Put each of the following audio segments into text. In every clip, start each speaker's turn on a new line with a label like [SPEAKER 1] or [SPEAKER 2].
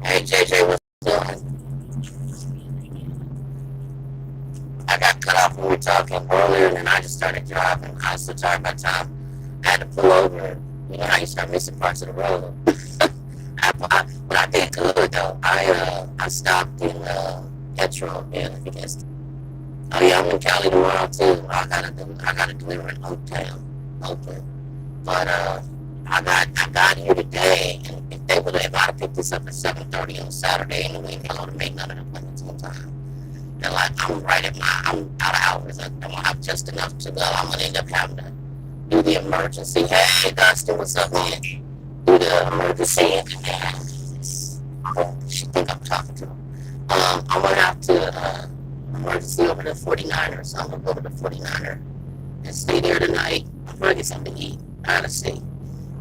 [SPEAKER 1] Hey JJ, what's doing? I got cut off when we were talking earlier, and then I just started driving. I was so tired by the time I had to pull over. You know how you start missing parts of the road. But I did good though. I stopped in Petro, man. I think that's. Oh yeah, I'm in Cali tomorrow too. I gotta deliver in Oaktown, Oakland. But I got here today, and if I'd have picked this up at 7:30 on Saturday, anyway, I would have made none of the appointments on time. And like I'm out of hours. I don't have just enough to go. I'm gonna end up having to do the emergency. Hey Dustin, what's up, man? Do the emergency, and then she think I'm talking to him. I'm gonna have to emergency over to 49ers. So I'm gonna go to the 49er and stay there tonight. I'm gonna get something to eat. I gotta see.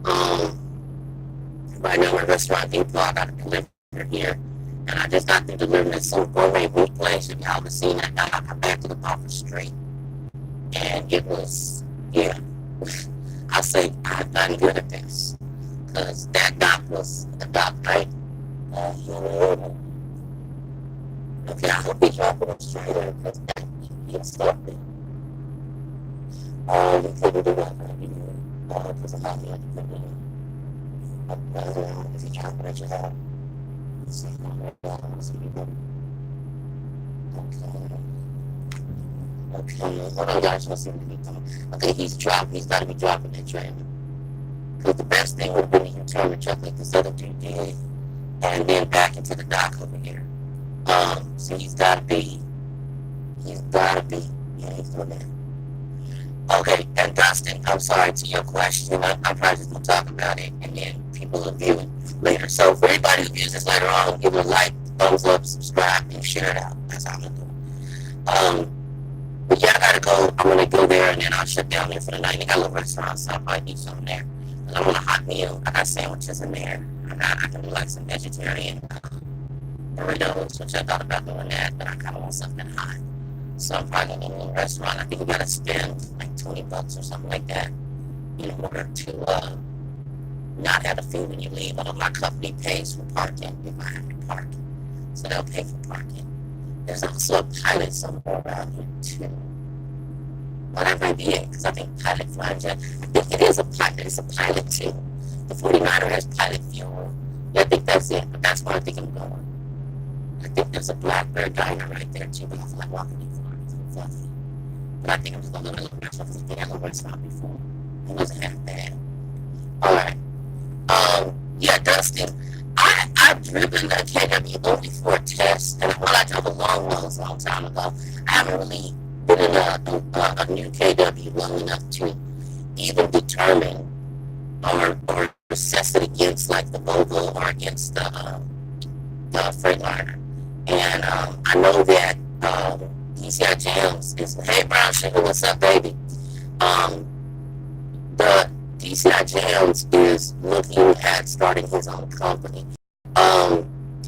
[SPEAKER 1] Um, right now, my restaurant depot, I got to deliver here. And I just got through delivering some gourmet meat place. If y'all have seen that, I got back to the offer street. And it was, yeah, I say I've done good at this. Because that doc was the doc, right? Okay, I hope he dropped it straight in because he stopped it. We couldn't do that, because of how he had to put it in. Is he dropping it, you have? See, okay, hold on, guys. Let's see what he's doing. Okay, he's got to be dropping that trailer. Because the best thing would have been to turn the truck like this other dude did, and then back into the dock over here. So yeah, he's doing that. Okay, and Dustin, I'm sorry to your question. I'm probably just going to talk about it, and then people will view it later. So for everybody who views this later on, give it a like, thumbs up, subscribe, and share it out. That's how I'm going to do it. But yeah, I got to go. I'm going to go there, and then I'll shut down there for the night. They got a little restaurant, so I'll probably eat something there. And I want a hot meal. I got sandwiches in there. I can do like some vegetarian burritos, which I thought about doing that, but I kind of want something hot. So I'm probably going to go to a restaurant. I think you got to spend like $20 or something like that in order to not have a fee when you leave. Although my company pays for parking if I have to park. So they'll pay for parking. There's also a pilot somewhere around here too. Well, that might be it, because I think pilot flying jet. I think it is a pilot. It's a pilot too. The 49er has pilot fuel. Yeah, I think that's it. But that's where I think I'm going. I think there's a Black Bear Diner right there too, but I feel like walking too far. It's fluffy. But I think I'm just going to go to a little restaurant because I've been at a little restaurant before. It wasn't half bad. Alright. Yeah, Dustin. I've driven a KW only for a test, and I drove a long nose a long time ago. I haven't really been in a new KW long enough to even determine or assess it against like the Volvo or against the Freightliner. And I know that DCI Jams is, hey Brown Sugar, what's up, baby? Um, the DCI Jams is looking at starting his own company.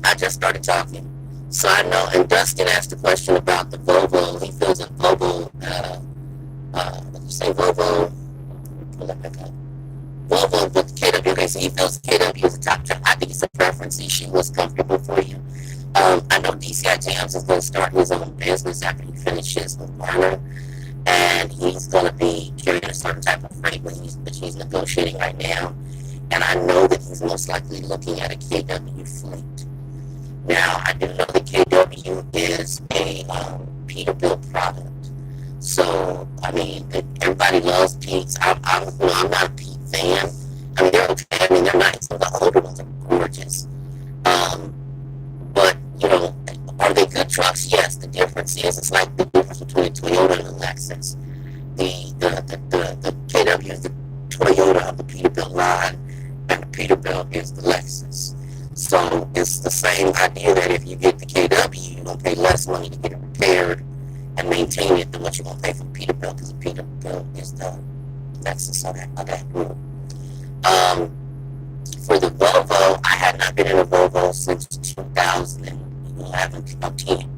[SPEAKER 1] I just started talking. So I know, and Dustin asked a question about the Volvo. He feels that Volvo, what did you say, Volvo? Pull that back up. Volvo with KW. Okay, so he feels KW is a top job. I think it's a preference issue. What's comfortable for you? I know DCI Jams is going to start his own business after he finishes with Warner, and he's going to be carrying a certain type of freight, which he's negotiating right now. And I know that he's most likely looking at a KW fleet. Now, I do know that KW is a Peterbilt product. So, I mean, everybody loves Pete's. I'm not a Pete fan. I mean, they're okay. I mean, they're nice. Some of the older ones are gorgeous. But, are they good trucks? Yes. The difference is, it's like the difference between a Toyota and a Lexus. The KW is the Toyota of the Peterbilt line, and the Peterbilt is the Lexus. So it's the same idea that if you get the KW, you're going to pay less money to get it repaired and maintain it than what you're going to pay for the Peterbilt, because the Peterbilt is the Lexus of that group. For the Volvo, I had not been in a Volvo since 2011, 2010,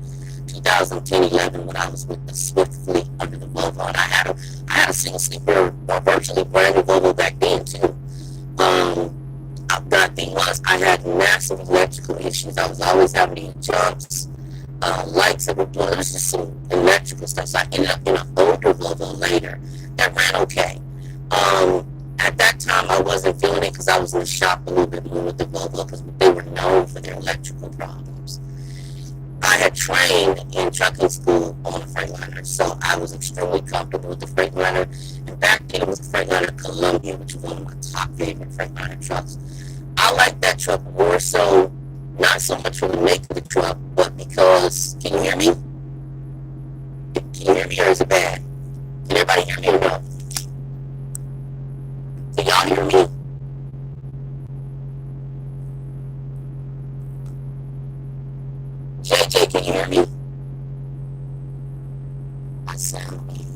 [SPEAKER 1] when I was with the Swift fleet under the Volvo, and I had a single sleeper, or virtually brand new Volvo back then too. The thing was, I had had massive electrical issues. I was always having these jumps, lights that were blowing. It was just some electrical stuff. So I ended up in an older Volvo later that ran okay. At that time, I wasn't feeling it because I was in the shop a little bit more with the Volvo because they were known for their electrical problems. I had trained in trucking school on a Freightliner, so I was extremely comfortable with the Freightliner. And back then, it was the Freightliner Columbia, which was one of my top favorite Freightliner trucks. I like that truck more so, not so much for the make of the truck, but because, can you hear me? Can you hear me or is it bad? Can everybody hear me or no? Can y'all hear me? JJ, can you hear me? I sound weird.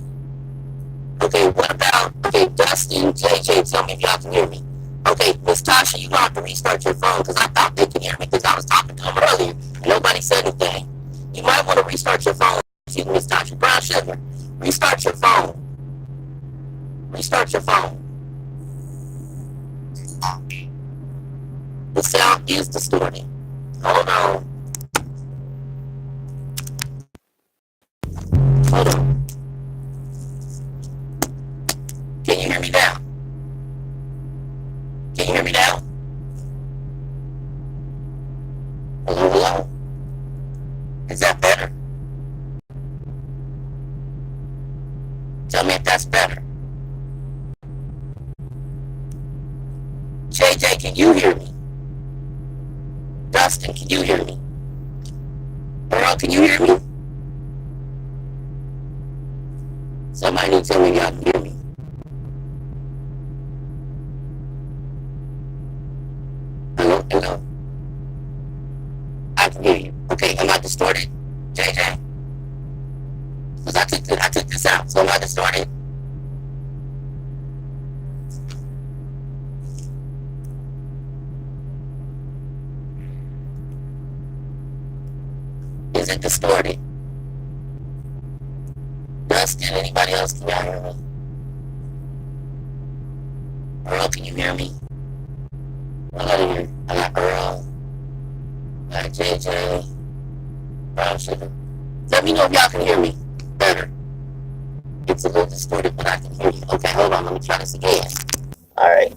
[SPEAKER 1] Okay, what about, okay, Dustin, JJ, tell me if y'all can hear me. Okay, Miss Tasha, you gonna have to restart your phone because I thought they could hear me because I was talking to them earlier. Nobody said anything. You might want to restart your phone. Excuse me, Miss Tasha, brown sugar. Restart your phone. Restart your phone. The sound is distorted. Hold on. Hold on. Can you hear me now? Can you hear me now? Hello, hello. Is that better? Tell me if that's better. JJ, can you hear me? Dustin, can you hear me? Earl, can you hear me? Somebody need to tell me if y'all can hear me. Hello, hello. I can hear you. Okay, am I distorted, JJ? Because I took this out, so am I distorted? Is it distorted? Dustin, anybody else, can y'all hear me? Earl, can you hear me? I got Earl. I got JJ. Brown sugar. Let me know if y'all can hear me better. It's a little distorted, but I can hear you. Okay, hold on. Let me try this again. All right.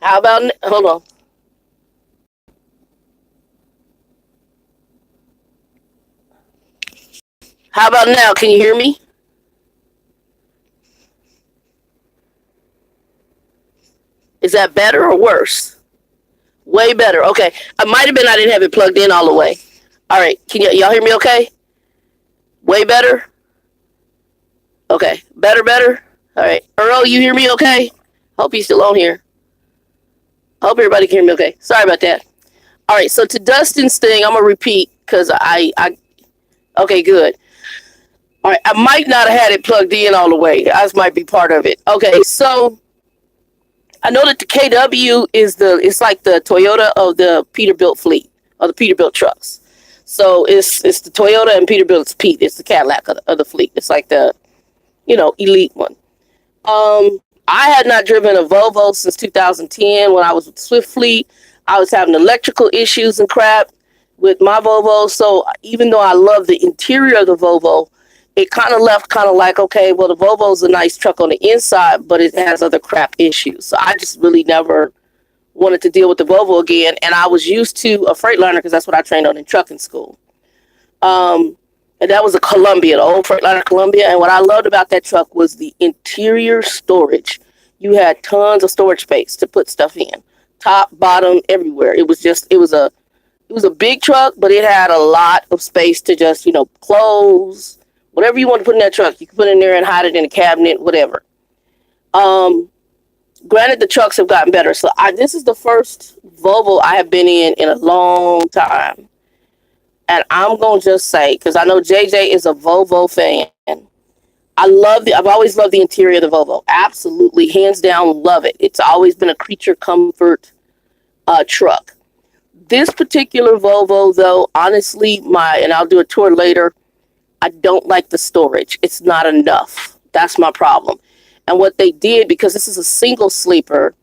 [SPEAKER 1] How about, hold on. How about now? Can you hear me? Is that better or worse? Way better. Okay. I might have been I didn't have it plugged in all the way. All right. Can y'all hear me okay? Way better? Okay. Better? All right. Earl, you hear me okay? Hope you're still on here. Hope everybody can hear me okay. Sorry about that. All right. So to Dustin's thing, I'm going to repeat because okay, good. All right. I might not have had it plugged in all the way. That might be part of it. Okay. So I know that the KW is it's like the Toyota of the Peterbilt fleet, or the Peterbilt trucks. So it's the Toyota and Peterbilt's Pete. It's the Cadillac of the fleet. It's like the, elite one. I had not driven a Volvo since 2010 when I was with Swift Fleet. I was having electrical issues and crap with my Volvo. So even though I love the interior of the Volvo, it kind of left kind of like, okay, well, the Volvo's a nice truck on the inside, but it has other crap issues. So I just really never wanted to deal with the Volvo again. And I was used to a Freightliner because that's what I trained on in trucking school. And that was a Columbia, the old Freightliner Columbia. And what I loved about that truck was the interior storage. You had tons of storage space to put stuff in, top, bottom, everywhere. It was a big truck, but it had a lot of space to just, clothes, whatever you want to put in that truck, you can put in there and hide it in a cabinet, whatever. Granted, the trucks have gotten better. So this is the first Volvo I have been in a long time. And I'm going to just say, because I know JJ is a Volvo fan. I've always loved the interior of the Volvo. Absolutely, hands down, love it. It's always been a creature comfort truck. This particular Volvo, though, honestly, and I'll do a tour later, I don't like the storage. It's not enough. That's my problem.
[SPEAKER 2] And what they did, because this is a single sleeper,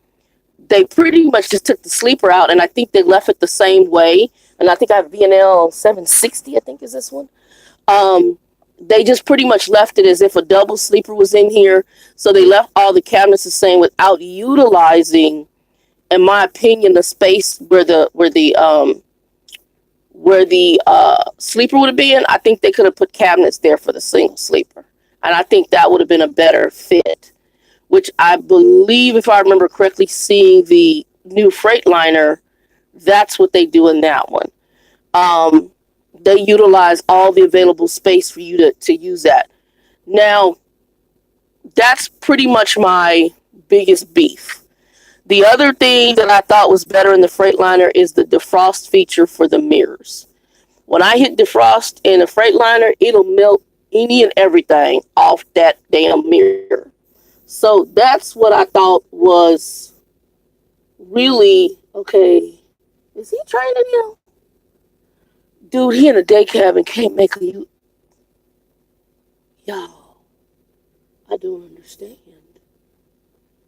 [SPEAKER 2] they pretty much just took the sleeper out, and I think they left it the same way. And I think I have VNL 760, I think is this one. Um, they just pretty much left it as if a double sleeper was in here. So they left all the cabinets the same without utilizing, in my opinion, the space where the sleeper would have been. I think they could have put cabinets there for the single sleeper, and I think that would have been a better fit. Which I believe, if I remember correctly, seeing the new Freightliner, that's what they do in that one. Um, they utilize all the available space for you to use that. Now, that's pretty much my biggest beef. The other thing that I thought was better in the Freightliner is the defrost feature for the mirrors. When I hit defrost in a Freightliner, it'll melt any and everything off that damn mirror. So that's what I thought was really okay. Is he training him? Dude, he in a day cabin can't make a you. Y'all, I don't understand.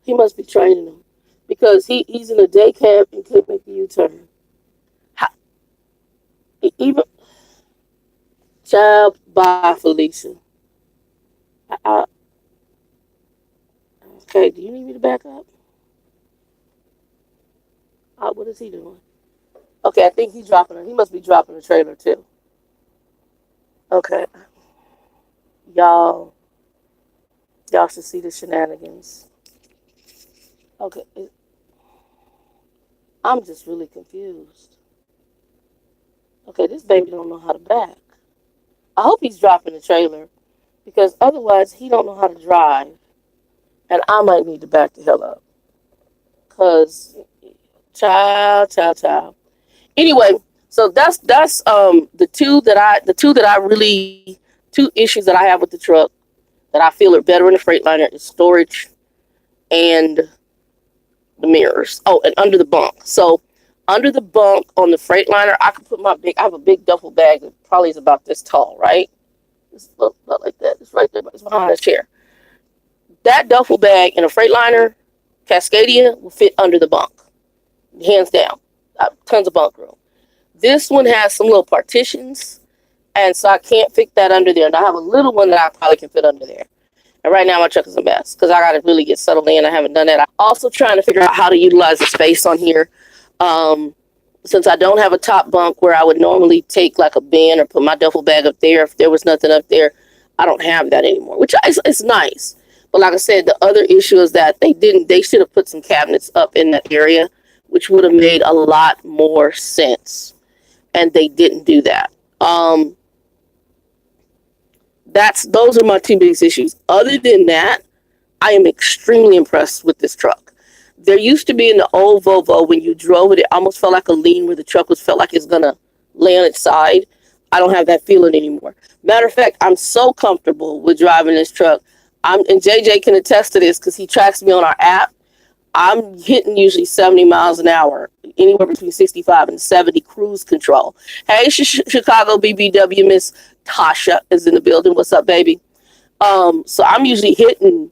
[SPEAKER 2] He must be training him because he's in a day cab and can't make a U-turn. How, even child, bye, Felicia. I, okay, do you need me to back up? What is he doing? Okay, I think he's dropping it. He must be dropping the trailer too. Okay, y'all, y'all should see the shenanigans. Okay, I'm just really confused. Okay, this baby don't know how to back. I hope he's dropping the trailer because otherwise he don't know how to drive, and I might need to back the hell up. Cause child. Anyway, so that's the two that I really two issues that I have with the truck that I feel are better in the Freightliner is storage and the mirrors. Oh, and under the bunk. So under the bunk on the Freightliner, I can put I have a big duffel bag that probably is about this tall, right? It's about like that. It's right there. It's behind the chair. That duffel bag in a Freightliner, Cascadia, will fit under the bunk, hands down. Tons of bunk room. This one has some little partitions, and so I can't fit that under there. And I have a little one that I probably can fit under there. And right now my truck is a mess because I got to really get settled in. I haven't done that. I'm also trying to figure out how to utilize the space on here. Um, since I don't have a top bunk where I would normally take like a bin or put my duffel bag up there, if there was nothing up there, I don't have that anymore, which is it's nice. But like I said, the other issue is that they should have put some cabinets up in that area, which would have made a lot more sense. And they didn't do that. Those are my two biggest issues. Other than that, I am extremely impressed with this truck. There used to be in the old Volvo when you drove it, it almost felt like a lean where the truck felt like it's gonna lay on its side. I don't have that feeling anymore. Matter of fact, I'm so comfortable with driving this truck. And JJ can attest to this because he tracks me on our app. I'm hitting usually 70 miles an hour, anywhere between 65 and 70 cruise control. Hey, Chicago BBW, Miss Tasha is in the building. What's up, baby? So I'm usually hitting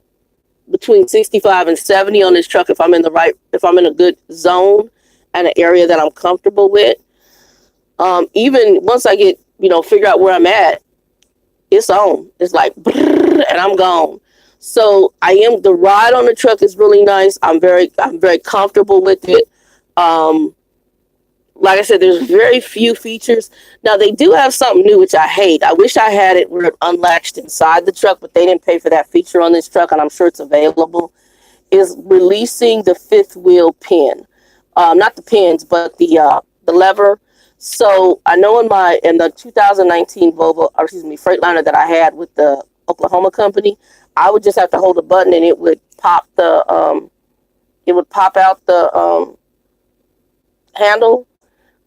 [SPEAKER 2] between 65 and 70 on this truck if I'm in a good zone and an area that I'm comfortable with. Even once I get, figure out where I'm at, it's on. It's like, and I'm gone. So the ride on the truck is really nice. I'm very comfortable with it. Like I said, there's very few features. Now they do have something new, which I hate. I wish I had it where it unlatched inside the truck, but they didn't pay for that feature on this truck, and I'm sure it's available. Is releasing the fifth wheel pin, not the pins, but the lever. So I know in the 2019 Volvo, or excuse me, Freightliner that I had with the Oklahoma company, I would just have to hold a button and it would pop out the handle.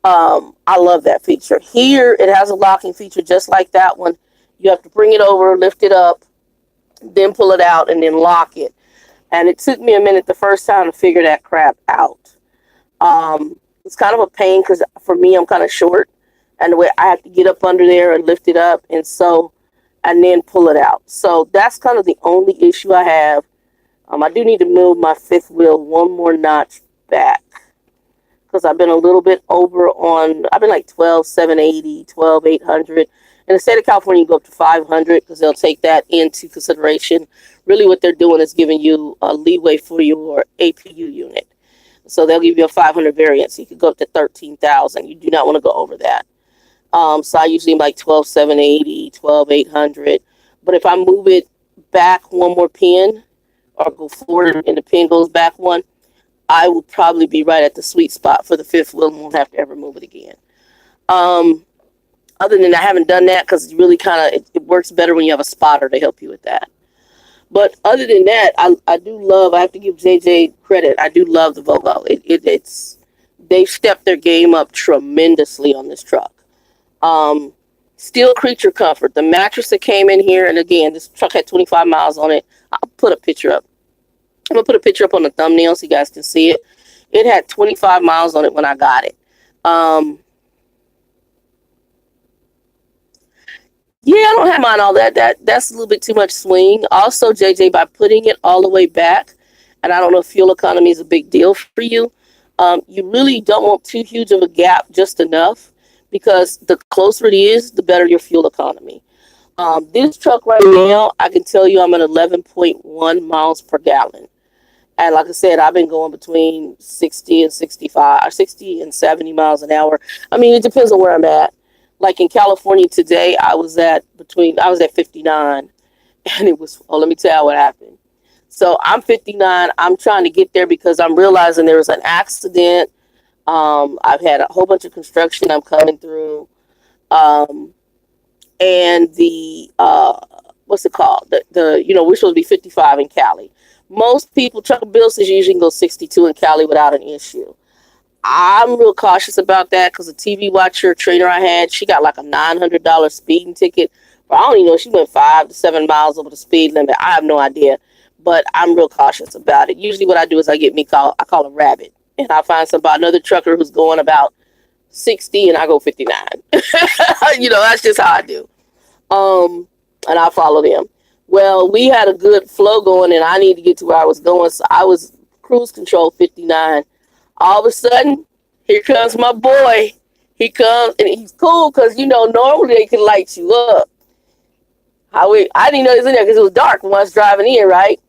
[SPEAKER 2] I love that feature. Here it has a locking feature just like that one. You have to bring it over, lift it up, then pull it out and then lock it. And it took me a minute the first time to figure that crap out. It's kind of a pain because for me, I'm kind of short, and the way I have to get up under there and lift it up, and then pull it out. So that's kind of the only issue I have I do need to move my fifth wheel one more notch back because I've been a little bit over on, I've been like 12,780, 12,800. In the state of California, you go up to 500 because they'll take that into consideration. Really, what they're doing is giving you a leeway for your APU unit. So they'll give you a 500 variance. You could go up to 13,000. You do not want to go over that. So I usually am like 12,780, 12,800. But if I move it back one more pin or go forward and the pin goes back one, I will probably be right at the sweet spot for the fifth wheel and won't have to ever move it again. Um, Other than I haven't done that because it's really kind of, it works better when you have a spotter to help you with that. But other than that, I do love, I have to give JJ credit. I do love the Volvo. They've stepped their game up tremendously on this truck. Um, Still creature comfort. The mattress that came in here, and again, this truck had 25 miles on it. I'll put a picture up. I'm gonna put a picture up on the thumbnail so you guys can see it. It had 25 miles on it when I got it. Um, Yeah, I don't have mine all that. That's a little bit too much swing. Also, JJ, by putting it all the way back, and I don't know if fuel economy is a big deal for you. You really don't want too huge of a gap, just enough, because the closer it is, the better your fuel economy. This truck right now, I can tell you I'm at 11.1 miles per gallon. And like I said, I've been going between 60 and 65, 60 and 70 miles an hour. I mean, it depends on where I'm at. Like in California today, I was at 59, and it was, oh, let me tell you what happened. So I'm 59. I'm trying to get there because I'm realizing there was an accident. I've had a whole bunch of construction I'm coming through. Um, and what's it called? We're supposed to be 55 in Cali. Most people, trucker bills is usually go 62 in Cali without an issue. I'm real cautious about that because the TV watcher trainer I had, she got like a $900 speeding ticket. But I don't even know, she went 5 to 7 miles over the speed limit. I have no idea, but I'm real cautious about it. Usually, what I do is I call a rabbit, and I find another trucker who's going about 60, and I go 59. That's just how I do. Um, and I follow them. Well, we had a good flow going, and I need to get to where I was going, so I was cruise control 59. All of a sudden, here comes my boy. He comes, and he's cool because normally they can light you up. I didn't know he was in there because it was dark when I was driving in, right?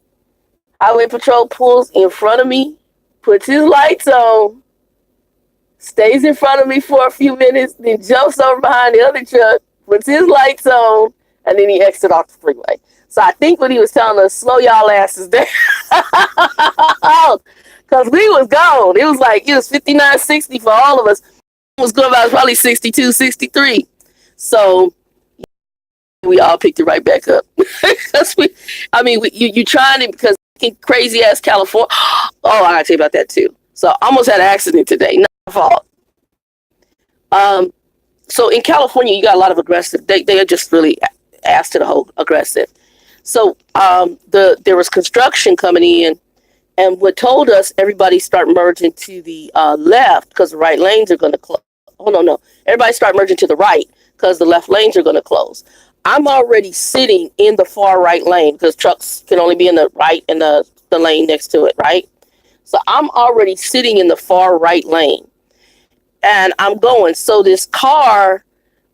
[SPEAKER 2] Highway patrol pulls in front of me, puts his lights on, stays in front of me for a few minutes, then jumps over behind the other truck, puts his lights on, and then he exits off the freeway. So I think what he was telling us, slow y'all asses down. Because we was gone. It was 59, 60 for all of us. It was going about probably 62, 63. So we all picked it right back up. Because you trying it because crazy ass California. Oh, I gotta tell you about that too. So I almost had an accident today. Not my fault. So in California, you got a lot of aggressive. They are just really asked to the whole aggressive. So there was construction coming in, and what told us everybody start merging to the left because the right lanes are going to close. Oh no, everybody start merging to the right because the left lanes are going to close. I'm already sitting in the far right lane because trucks can only be in the right and the lane next to it, right? So I'm already sitting in the far right lane, and I'm going. So this car,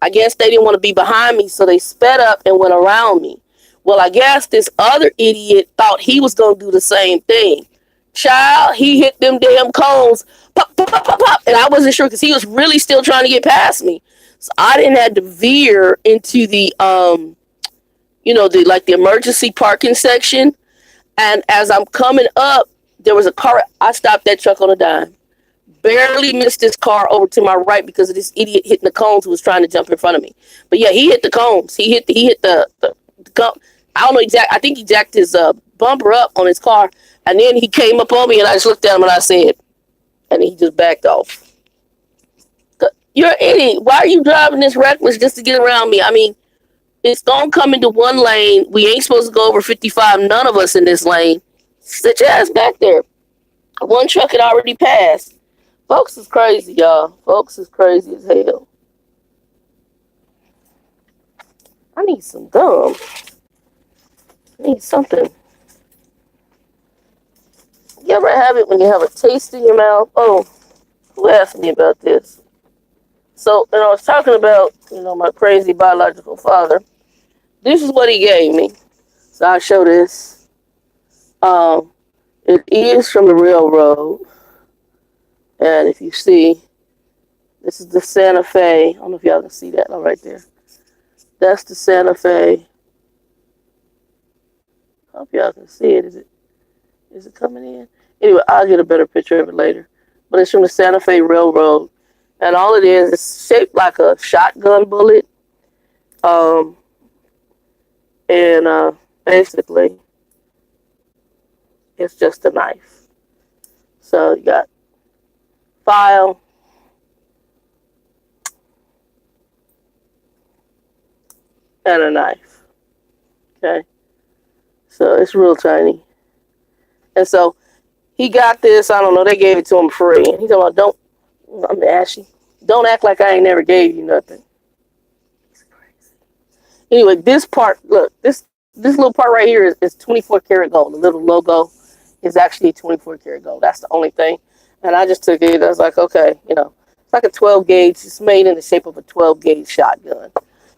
[SPEAKER 2] I guess they didn't want to be behind me, so they sped up and went around me. Well, I guess this other idiot thought he was going to do the same thing. Child, he hit them damn cones, pop, pop, pop, pop, pop, and I wasn't sure because he was really still trying to get past me. So I didn't have to veer into the emergency parking section. And as I'm coming up, there was a car. I stopped that truck on a dime. Barely missed this car over to my right because of this idiot hitting the cones who was trying to jump in front of me. But yeah, he hit the cones. He hit the I don't know exactly. I think he jacked his bumper up on his car, and then he came up on me, and I just looked at him and I said, and he just backed off. You're an idiot. Why are you driving this reckless just to get around me? I mean, it's gonna come into one lane. We ain't supposed to go over 55. None of us in this lane. Sit your ass back there. One truck had already passed. Folks is crazy, y'all. Folks is crazy as hell. I need some gum. I need something. You ever have it when you have a taste in your mouth? Oh, who asked me about this? So, I was talking about, my crazy biological father. This is what he gave me. So I'll show this. Um, it is from the railroad. And if you see, this is the Santa Fe. I don't know if y'all can see that right there. That's the Santa Fe. I hope y'all can see it. Is it coming in? Anyway, I'll get a better picture of it later. But it's from the Santa Fe Railroad. And all it is shaped like a shotgun bullet. Um, and basically, it's just a knife. So you got file, and a knife. Okay? So it's real tiny. And so he got this, I don't know, they gave it to him free. And he's talking about, I'm ashy. Don't act like I ain't never gave you nothing. Anyway, this part, look, this little part right here is 24 karat gold. The little logo is actually 24 karat gold. That's the only thing. And I just took it. I was like, okay, it's like a 12 gauge. It's made in the shape of a 12 gauge shotgun.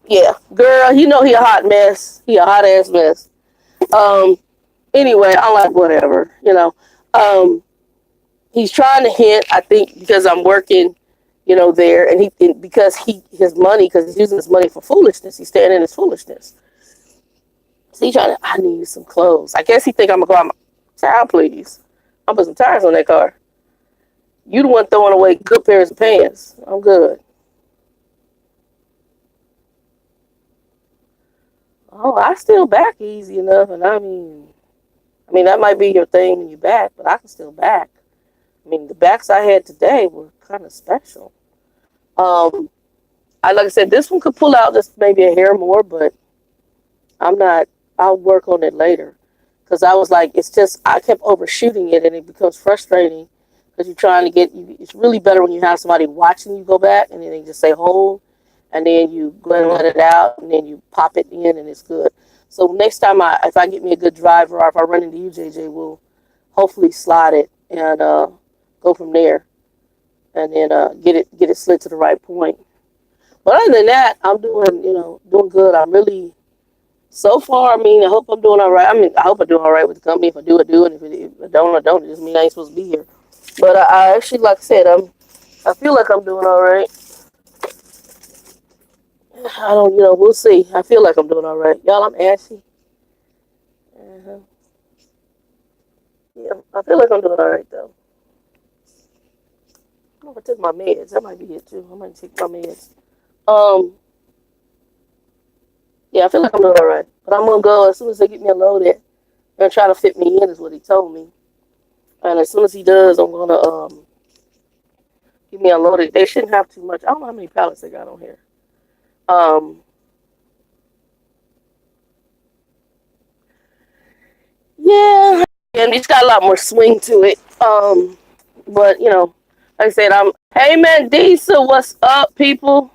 [SPEAKER 2] Yeah, girl, he a hot mess. He a hot ass mess. Um, anyway, I'm like, whatever. He's trying to hint, I think, because I'm working, there, and because his money, because he's using his money for foolishness. He's staying in his foolishness. So he's trying to, I need some clothes. I guess he think I'm gonna go out my child, please. I'll put some tires on that car. You the one throwing away good pairs of pants. I'm good. Oh, I still back easy enough, and I mean that might be your thing when you back, but I can still back. I mean, the backs I had today were kind of special. Um, like I said, this one could pull out just maybe a hair more, but I'm not. I'll work on it later, because I was like, it's just I kept overshooting it, and it becomes frustrating because you're trying to get. It's really better when you have somebody watching you go back, and then they just say hold, and then you go ahead and let it out, and then you pop it in, and it's good. So next time, if I get me a good driver, or if I run into you, JJ, we'll hopefully slide it and go from there, and then get it slid to the right point. But other than that, I'm doing good. I'm really so far. I mean, I hope I'm doing all right. I mean, I hope I'm doing all right with the company. If I do, I do, and if I don't, I don't. It just means I ain't supposed to be here. But I actually, like I said, I feel like I'm doing all right. I don't, we'll see. I feel like I'm doing all right, y'all. I'm ashy. Uh-huh. Yeah, I feel like I'm doing all right though. I don't know if I took my meds. That might be it too. I might take my meds. Um, yeah, I feel like I'm doing all right. But I'm gonna go as soon as they get me unloaded. They're gonna try to fit me in, is what he told me. And as soon as he does, I'm gonna get me unloaded. They shouldn't have too much. I don't know how many pallets they got on here. Um, yeah, and it's got a lot more swing to it. But like I said, Hey Mandisa, what's up, people?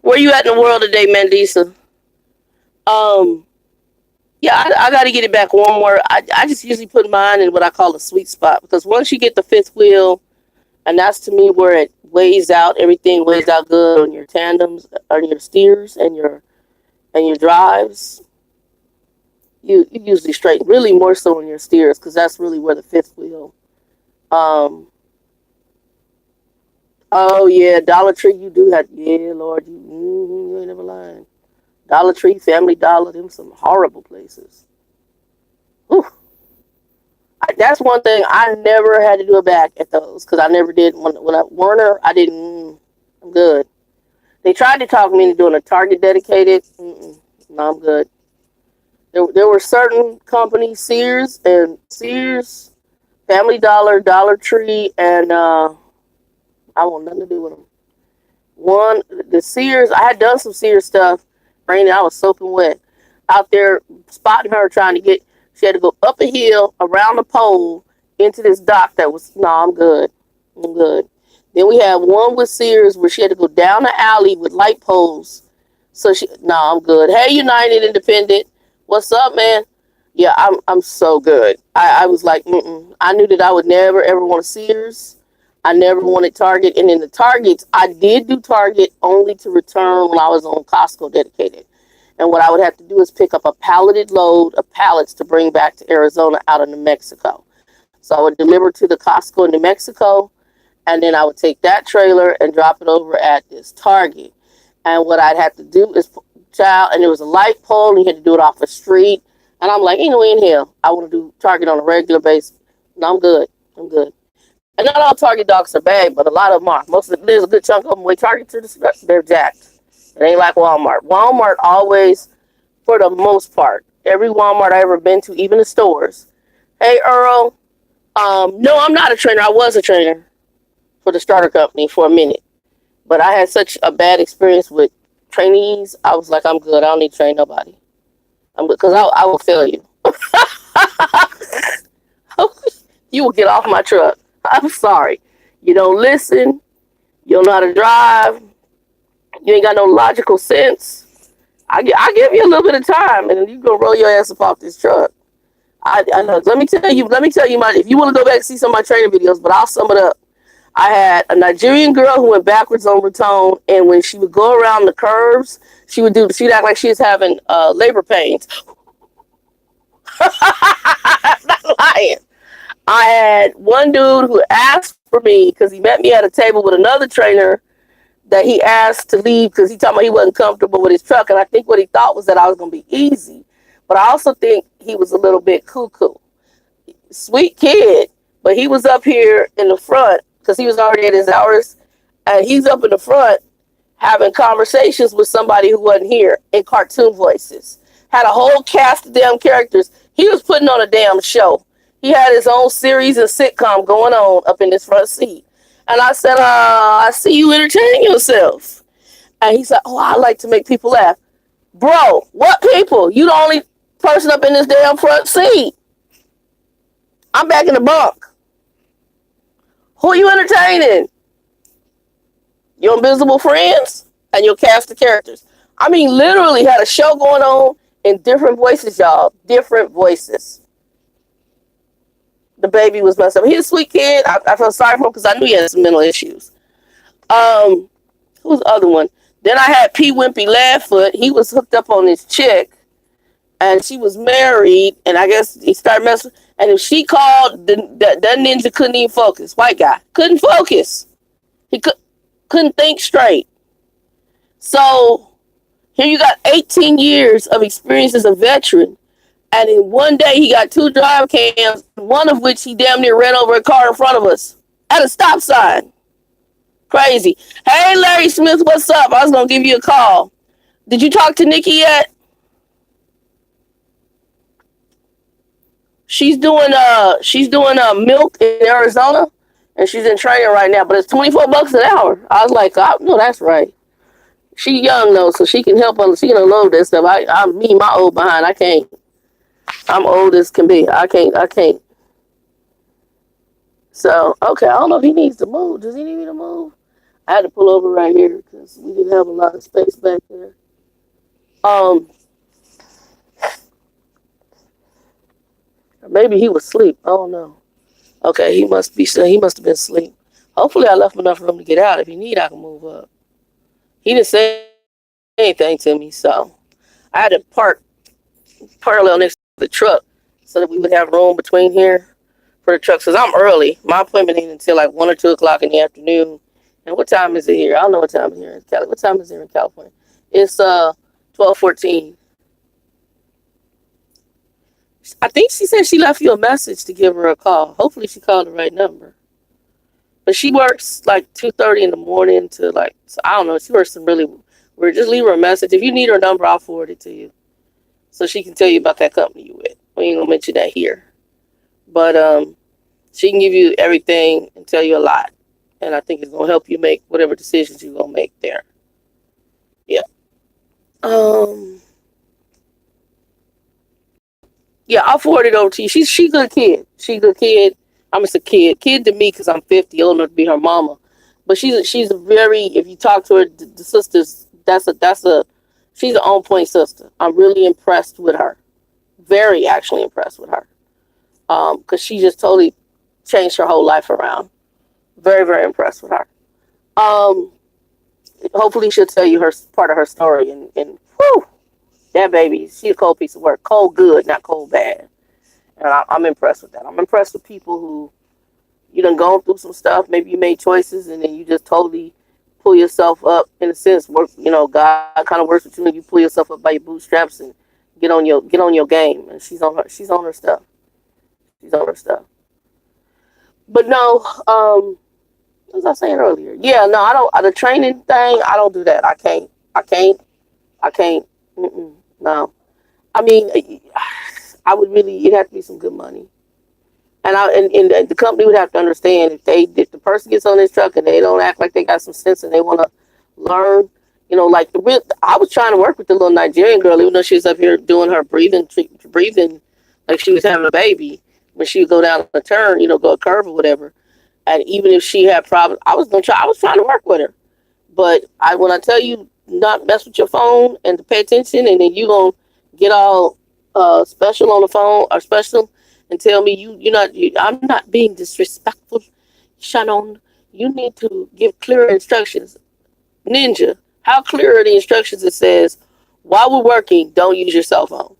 [SPEAKER 2] Where you at in the world today, Mandisa? Um, yeah, I got to get it back one more. I just usually put mine in what I call a sweet spot, because once you get the fifth wheel, and that's to me where it weighs out, everything weighs out good on your tandems, on your steers, and your drives. You usually straighten, really more so on your steers, because that's really where the fifth wheel. Um, oh yeah, Dollar Tree, you do have, yeah, Lord, you ain't never lying. Dollar Tree, Family Dollar, them some horrible places. Whew. That's one thing I never had to do a back at those, because I never did. When I Warner, I didn't. I'm good. They tried to talk me into doing a Target dedicated. No, I'm good. There were certain companies, Sears, Family Dollar, Dollar Tree, and I want nothing to do with them. One, the Sears, I had done some Sears stuff. Rainy, I was soaking wet out there spotting her trying to get. She had to go up a hill around the pole into this dock that was. No, I'm good. I'm good. Then we had one with Sears where she had to go down the alley with light poles. So no, I'm good. Hey, United Independent, what's up, man? Yeah, I'm so good. I was like, mm-mm. I knew that I would never ever want Sears. I never wanted Target, and in the Targets, I did do Target only to return when I was on Costco dedicated. And what I would have to do is pick up a palleted load of pallets to bring back to Arizona out of New Mexico. So I would deliver to the Costco in New Mexico, and then I would take that trailer and drop it over at this Target. And what I'd have to do is, child, and there was a light pole, and you had to do it off a street. And I'm like, ain't no way in hell I want to do Target on a regular basis. No, I'm good. I'm good. And not all Target dogs are bad, but a lot of them are. Most of there's a good chunk of them. When Targets are they're jacked. It ain't like Walmart. Walmart always, for the most part, every Walmart I ever been to, even the stores. Hey Earl, no, I'm not a trainer. I was a trainer for the starter company for a minute, but I had such a bad experience with trainees. I was like, I'm good. I don't need to train nobody. I'm because I will fail you. You will get off my truck. I'm sorry. You don't listen. You don't know how to drive. You ain't got no logical sense. I give you a little bit of time, and you gonna roll your ass up off this truck. I know. Let me tell you. Let me tell you my. If you want to go back and see some of my training videos, but I'll sum it up. I had a Nigerian girl who went backwards on Raton, and when she would go around the curves, she'd act like she was having labor pains. I'm not lying. I had one dude who asked for me because he met me at a table with another trainer that he asked to leave because he told me he wasn't comfortable with his truck. And I think what he thought was that I was going to be easy. But I also think he was a little bit cuckoo. Sweet kid, but he was up here in the front because he was already at his hours. And he's up in the front having conversations with somebody who wasn't here in cartoon voices. Had a whole cast of damn characters. He was putting on a damn show. He had his own series and sitcom going on up in this front seat. And I said, I see you entertaining yourself. And he said, oh, I like to make people laugh. Bro, what people? You the only person up in this damn front seat. I'm back in the bunk. Who are you entertaining? Your invisible friends and your cast of characters. I mean, literally had a show going on in different voices, y'all. Different voices. The baby was messed up. He's a sweet kid. I felt sorry for him because I knew he had some mental issues. Who was the other one? Then I had P. Wimpy Ladfoot. He was hooked up on this chick, and she was married. And I guess he started messing. And if she called, that ninja couldn't even focus. White guy couldn't focus. He couldn't think straight. So here you got 18 years of experience as a veteran. And in one day, he got 2 drive cams, one of which he damn near ran over a car in front of us at a stop sign. Crazy. Hey, Larry Smith, what's up? I was going to give you a call. Did you talk to Nikki yet? She's doing milk in Arizona, and she's in training right now, but it's $24 an hour. I was like, oh, no, that's right. She young though, so she can help she can unload this stuff. My old behind, I can't. I'm old as can be. I can't. So, okay, I don't know if he needs to move. Does he need me to move? I had to pull over right here because we didn't have a lot of space back there. Maybe he was asleep. I don't know. Okay, he must have been asleep. Hopefully I left him enough room to get out. If he need, I can move up. He didn't say anything to me, so I had to park parallel next to the truck so that we would have room between here for the trucks. Because I'm early. My appointment ain't until like 1 or 2 o'clock in the afternoon. And what time is it here? I don't know what time it is here in California. What time is it here in California? It's 12:14. I think she said she left you a message to give her a call. Hopefully she called the right number. But she works like 2:30 in the morning to so I don't know. She works some really weird. Just leave her a message. If you need her number, I'll forward it to you. So she can tell you about that company you with. We ain't gonna mention that here. But she can give you everything and tell you a lot. And I think it's gonna help you make whatever decisions you're gonna make there. Yeah. Yeah, I'll forward it over to you. She good kid. She good kid. I'm just a kid. Kid to me because I'm 50, old enough to be her mama. But she's a very, if you talk to her, the sisters, she's an on point sister. I'm really impressed with her. very actually impressed with her. Because she just totally changed her whole life around. Very, very impressed with her. Um, Hopefully she'll tell you her part of her story, and whew, that baby, she a cold piece of work. Cold good, not cold bad. And I'm impressed with that. I'm impressed with people who you done gone through some stuff. Maybe you made choices and then you just totally pull yourself up in a sense. Work, God kind of works with you and you pull yourself up by your bootstraps and get on your game. And she's on her stuff. She's on her stuff. But no, what was I saying earlier? Yeah, no, I don't. The training thing, I don't do that. I can't. I can't. I can't. No. I mean, I would really. It'd have to be some good money, and the company would have to understand if the person gets on this truck and they don't act like they got some sense and they want to learn. Like I was trying to work with the little Nigerian girl, even though she was up here doing her breathing, like she was having a baby. When she would go down a turn, go a curve or whatever. And even if she had problems, I was trying to work with her. But when I tell you not mess with your phone and to pay attention, and then you gonna get all special on the phone or special and tell me I'm not being disrespectful, Shannon. You need to give clearer instructions, Ninja. How clear are the instructions that says while we're working, don't use your cell phone?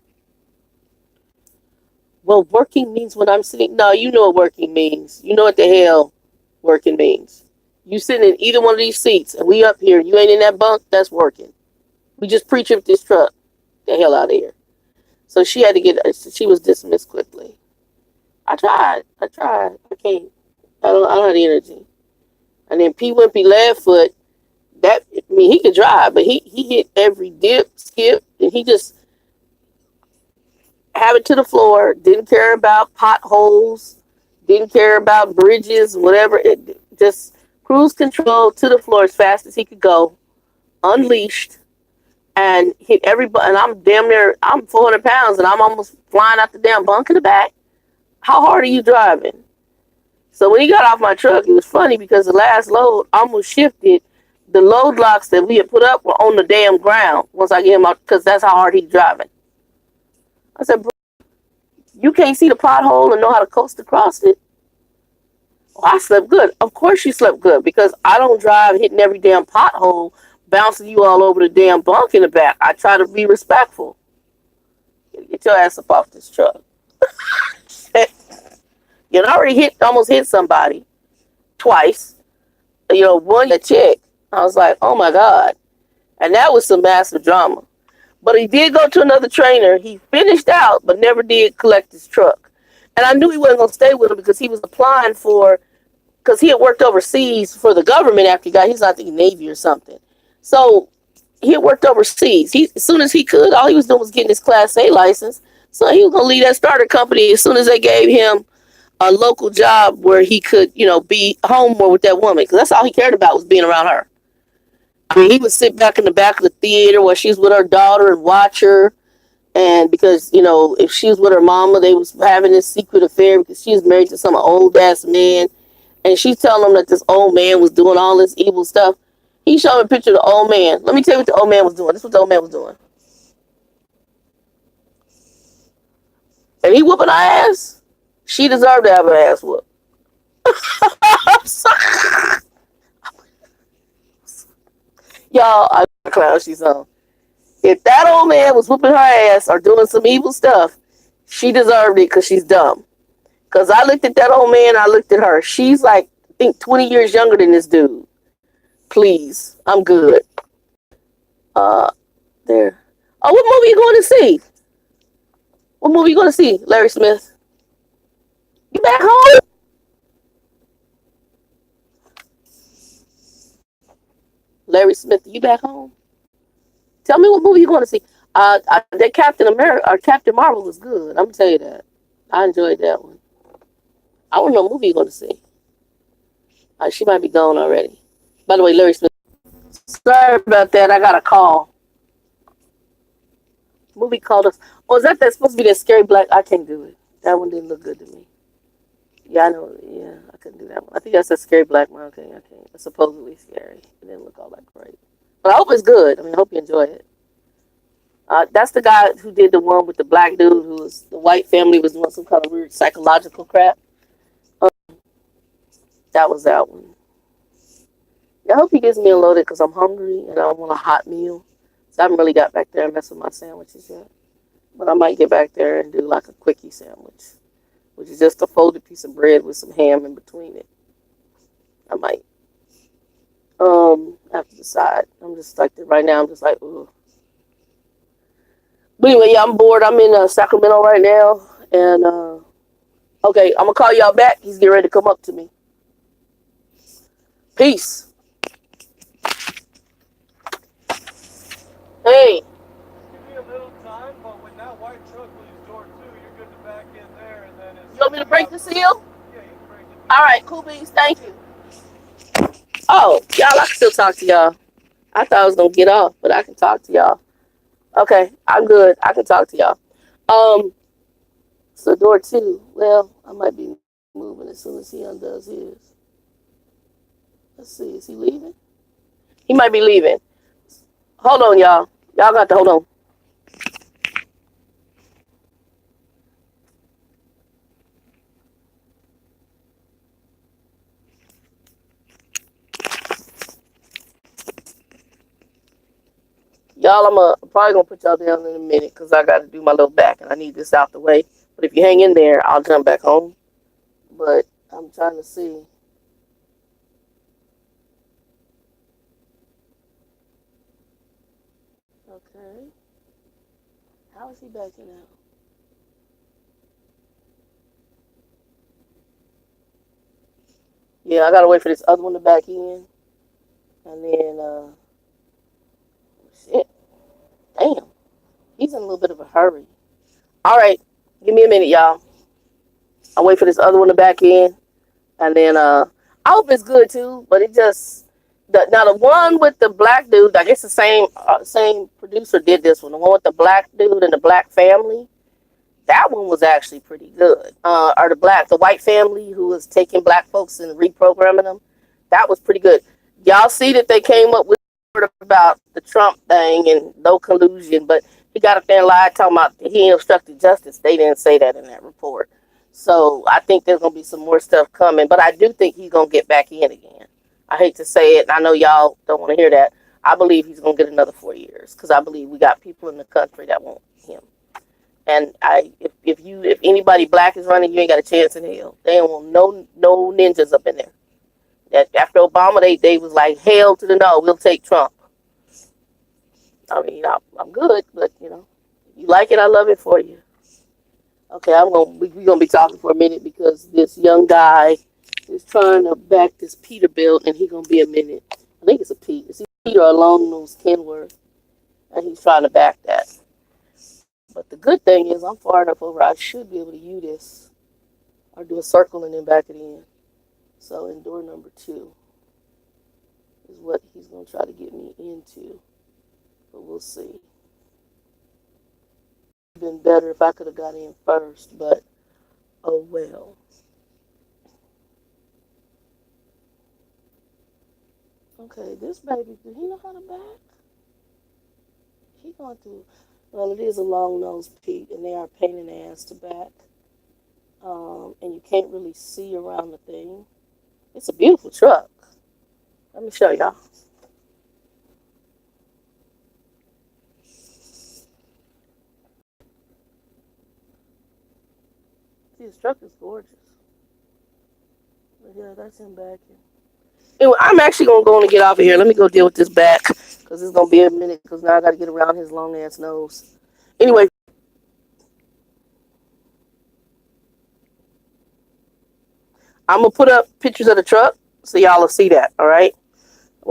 [SPEAKER 2] Well, working means when I'm sitting. No, you know what working means. You know what the hell working means. You sitting in either one of these seats, and we up here. You ain't in that bunk. That's working. We just pre-tripped this truck. The hell out of here. So she had to get. She was dismissed quickly. I tried. I tried. I can't. I don't have the energy. And then P Wimpy Leadfoot. He could drive, but he hit every dip, skip, and he just have it to the floor. Didn't care about potholes. Didn't care about bridges, whatever. It just cruise control to the floor as fast as he could go, unleashed, and hit everybody. And I'm damn near, I'm 400 pounds, and I'm almost flying out the damn bunk in the back. How hard are you driving? So when he got off my truck, it was funny because the last load almost shifted. The load locks that we had put up were on the damn ground once I get him out because that's how hard he's driving. I said, bro, you can't see the pothole and know how to coast across it. Oh, I slept good. Of course you slept good because I don't drive hitting every damn pothole, bouncing you all over the damn bunk in the back. I try to be respectful. Get your ass up off this truck. You already almost hit somebody twice. One a chick. I was like, oh my God. And that was some massive drama. But he did go to another trainer. He finished out, but never did collect his truck. And I knew he wasn't going to stay with him because he was applying because he had worked overseas for the government after he's not the Navy or something. So he had worked overseas. As soon as he could, all he was doing was getting his Class A license. So he was going to leave that starter company as soon as they gave him a local job where he could, be home more with that woman. Because that's all he cared about was being around her. I mean, he would sit back in the back of the theater while she's with her daughter and watch her. And because, if she was with her mama, they was having this secret affair because she was married to some old ass man. And she's telling him that this old man was doing all this evil stuff. He showed me a picture of the old man. Let me tell you what the old man was doing. This is what the old man was doing. And he whooping her ass. She deserved to have her ass whooped. Y'all, I clown she's on. If that old man was whooping her ass or doing some evil stuff, she deserved it because she's dumb. Because I looked at that old man, I looked at her. She's like, I think 20 years younger than this dude. Please, I'm good. There. Oh, what movie you going to see? What movie you going to see, Larry Smith? You back home? Larry Smith, you back home? Tell me what movie you going to see. That Captain America or Captain Marvel was good. I'm gonna tell you that. I enjoyed that one. I don't know what movie you going to see. She might be gone already. By the way, Larry Smith. Sorry about that. I got a call. Movie called us. Oh, is that supposed to be that scary black? I can't do it. That one didn't look good to me. Yeah, I know. Yeah, I couldn't do that one. I think that's a scary black one. Okay, I can't. It's supposedly scary. It didn't look all that great. But I hope it's good. I mean, I hope you enjoy it. That's the guy who did the one with the black dude who was the white family was doing some kind of weird psychological crap. Um, that was that one. Yeah, I hope he gets me unloaded because I'm hungry and I want a hot meal. So I haven't really got back there and messed with my sandwiches yet. But I might get back there and do like a quickie sandwich, which is just a folded piece of bread with some ham in between it. I might. I have to decide. I'm just like right now. I'm just like, ooh. But anyway, yeah, I'm bored. I'm in Sacramento right now, and okay, I'm gonna call y'all back. He's getting ready to come up to me. Peace. Hey,
[SPEAKER 3] Give me a little time, but when that white truck leaves door two, you're good to back in there, and then as
[SPEAKER 2] you
[SPEAKER 3] soon
[SPEAKER 2] want
[SPEAKER 3] as
[SPEAKER 2] me to
[SPEAKER 3] you
[SPEAKER 2] break
[SPEAKER 3] have,
[SPEAKER 2] the seal?
[SPEAKER 3] yeah, you can break it.
[SPEAKER 2] All right, cool beans. Thank you. Oh, y'all, I can still talk to y'all. I thought I was gonna get off, but I can talk to y'all. Okay, I'm good. I can talk to y'all. Um, so door two. Well, I might be moving as soon as he undoes his. Let's see. Is he leaving? He might be leaving. Hold on, y'all. Y'all got to hold on. Y'all, probably gonna put y'all down in a minute because I got to do my little back and I need this out the way. But if you hang in there, I'll jump back home. But I'm trying to see. Okay, how is he backing out? Yeah, I gotta wait for this other one to back in, and then shit, damn, he's in a little bit of a hurry. All right, give me a minute, y'all. I'll wait for this other one to back in, and then I hope it's good too. But it just now the one with the black dude, I guess the same producer did this one. The one with the black dude and the black family. That one was actually pretty good. Or the white family who was taking black folks and reprogramming them. That was pretty good. Y'all see that they came up with about the Trump thing and no collusion, but he got up there and lied talking about he obstructed justice. They didn't say that in that report. So I think there's gonna be some more stuff coming, but I do think he's gonna get back in again. I hate to say it, and I know y'all don't want to hear that. I believe he's gonna get another 4 years because I believe we got people in the country that want him. And if anybody black is running, you ain't got a chance in hell. They don't want no ninjas up in there. That after Obama, they was like hell to the no. We'll take Trump. I mean, I'm good, but you like it, I love it for you. Okay, we gonna be talking for a minute because this young guy is trying to back this Peterbilt, and he gonna be a minute. I think it's a Pete. It's Peter or long nose Kenworth, and he's trying to back that. But the good thing is I'm far enough over. I should be able to use this or do a circle and then back it in. So in door number two is what he's gonna try to get me into, but we'll see. Been better if I could have got in first, but oh well. Okay, this baby, do he know how to back? He going through. Well, it is a long nose Pete, and they are a pain in the ass to back. And you can't really see around the thing. It's a beautiful truck. Let me show y'all. See, his truck is gorgeous. But yeah, that's him backing. Anyway, I'm actually gonna go on and get off of here. Let me go deal with this back because it's gonna be a minute. Because now I got to get around his long ass nose. Anyway, I'm gonna put up pictures of the truck so y'all will see that. All right.